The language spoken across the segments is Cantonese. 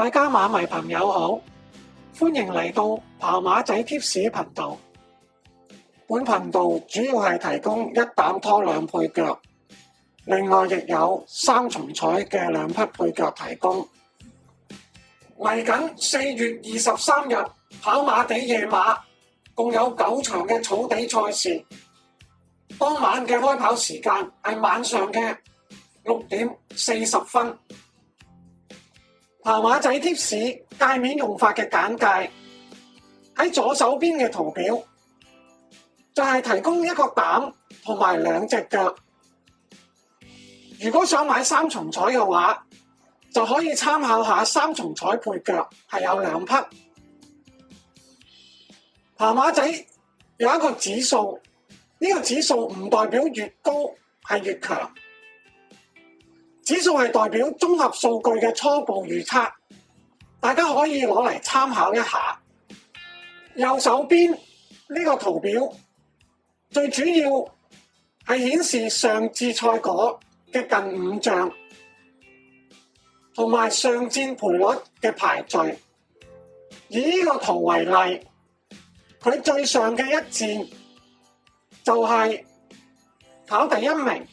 大家馬迷朋友好，歡迎嚟到跑馬仔貼士頻道。本頻道主要係提供一膽拖兩配腳，另外亦有三重彩嘅兩匹配腳提供。嚟緊4月23日跑馬地夜馬，共有9場嘅草地賽事。當晚嘅開跑時間係晚上嘅6點40分。跑馬仔貼士界面用法嘅簡介，喺左手邊嘅圖表就係提供一個膽同埋兩隻腳。如果想買三重彩嘅話，就可以參考下三重彩配腳係有2匹。跑馬仔有一個指數，呢個指數唔代表越高係越強。指數係代表綜合數據嘅初步預測，大家可以攞嚟參考一下。右手邊呢個圖表最主要係顯示上次賽果嘅近5仗，同埋上戰賠率嘅排序。以呢個圖為例，佢最上嘅一戰就係跑第1名。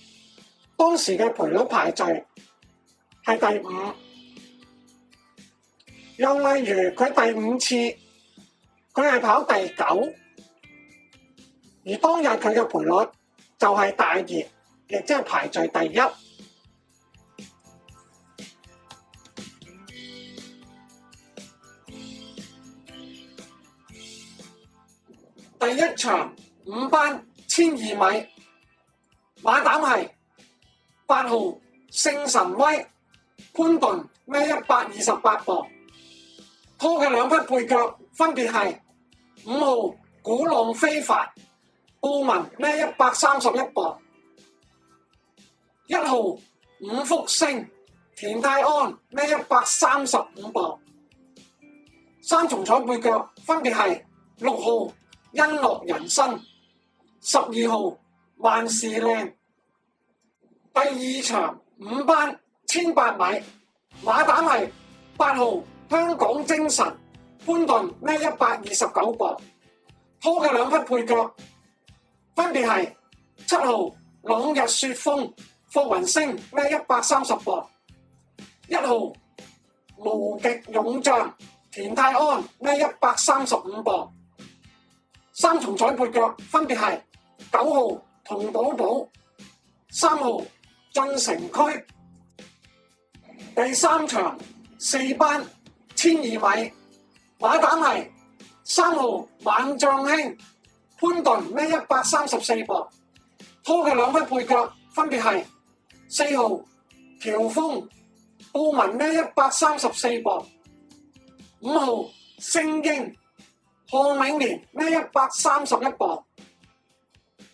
當時嘅賠率排序係第5，又例如佢第5次佢係跑第9，而當日佢嘅賠率就係大熱，亦即係排序第1。第一場5班1200米，馬膽係8號聖神威潘頓孭128磅，拖嘅2匹配腳分別係5號鼓浪非凡布文孭131磅，1號五福星田泰安孭135磅，三重彩配腳分別係6號欣樂人生12號萬事靚。第二場5班1800米，馬膽係8號香港精神潘頓孭129磅，拖嘅2匹配腳分別係7號朗日雪峰霍雲星孭130磅，1號無極勇將田泰安孭135磅。三重彩配腳分別係9號同寶寶3號進城區。第三場4班1200米，馬膽係3號猛將興潘頓孭134磅，拖嘅2匹配腳分別係4號喬峰布文孭134磅，5號星英賀永年孭131磅。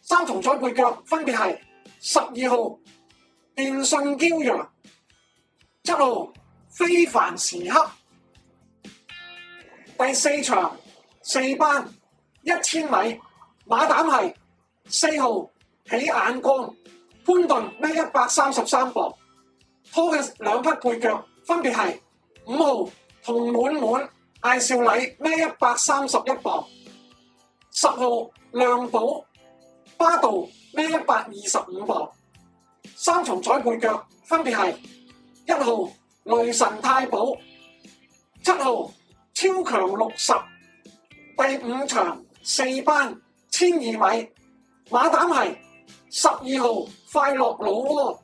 三重彩配腳分別係12號電信驕陽7號非凡時刻。第4場4班1000米，馬膽係4號起眼光潘頓孭133磅，拖嘅2匹配腳分別係5號同滿滿艾少禮孭131磅，10號亮寶巴道孭125磅。三重彩配腳分別係1號雷神太保7號超強60。第5場4班1200米，馬膽係12號快樂老窩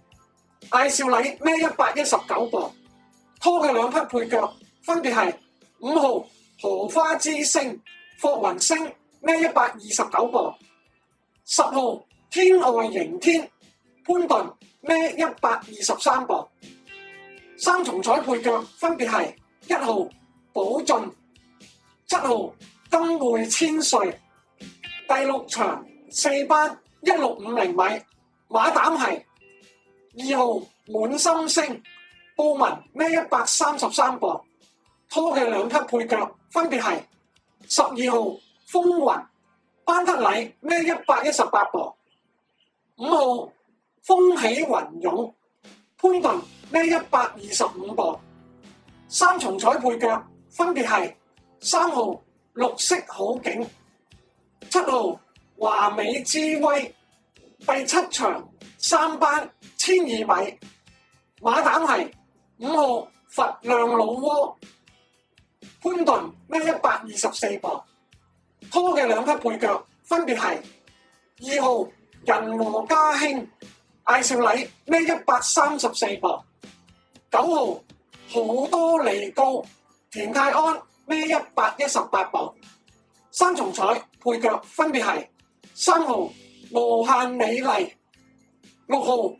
艾少禮孭119磅，拖嘅2匹配腳分別係5號荷花之星霍雲星孭129磅，10號天外迎天潘頓孭123磅。三重彩配腳分別係1號寶駿7號金匯千歲。第6場4班1650米，馬膽係2號滿心星布文孭133磅，拖嘅2匹配腳分別係12號風雲班德禮孭118磅，5號風起雲湧潘頓孭125磅，三重彩配腳分別係3號綠色好景、7號華美之威、第7場3班1200米，馬膽係5號佛亮老窩、潘頓孭124磅，拖嘅兩匹配腳分別係2號仁和家興、艾少禮孭134磅，9號好多利高、田泰安孭118磅。三重彩配腳分別係3號無限美麗、6號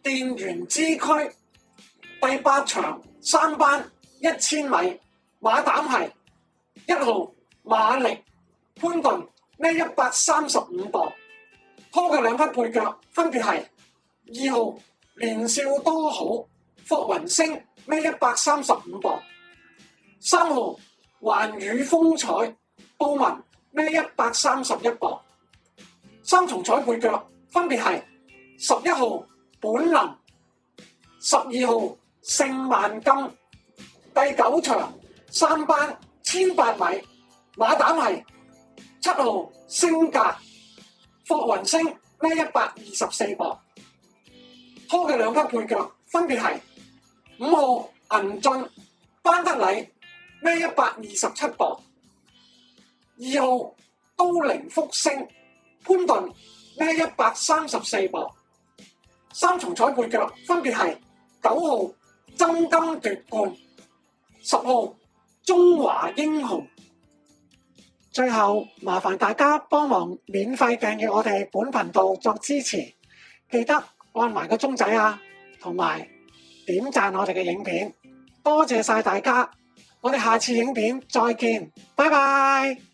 電源之區。第8場3班1000米，馬膽係1號馬力、潘頓孭135磅，拖嘅兩匹配腳分別係2號年少多好、霍雲星孭135磅，3號環宇風采、布文孭131磅。三重彩配腳分別係11號本能、12號聖萬金。第9場3班1800米，馬膽係7號星格、霍雲星孭124磅，拖嘅兩匹配腳分別係5號銀進、班德禮孭127磅，2號都靈福星、潘頓孭134磅。三重彩配腳分別係9號爭金奪冠、10號中華英雄。最後麻煩大家幫忙免費訂閱我哋本頻道作支持，記得按埋個鐘仔啊，同埋點讚我哋嘅影片。多謝晒大家，我哋下次影片再見，拜拜。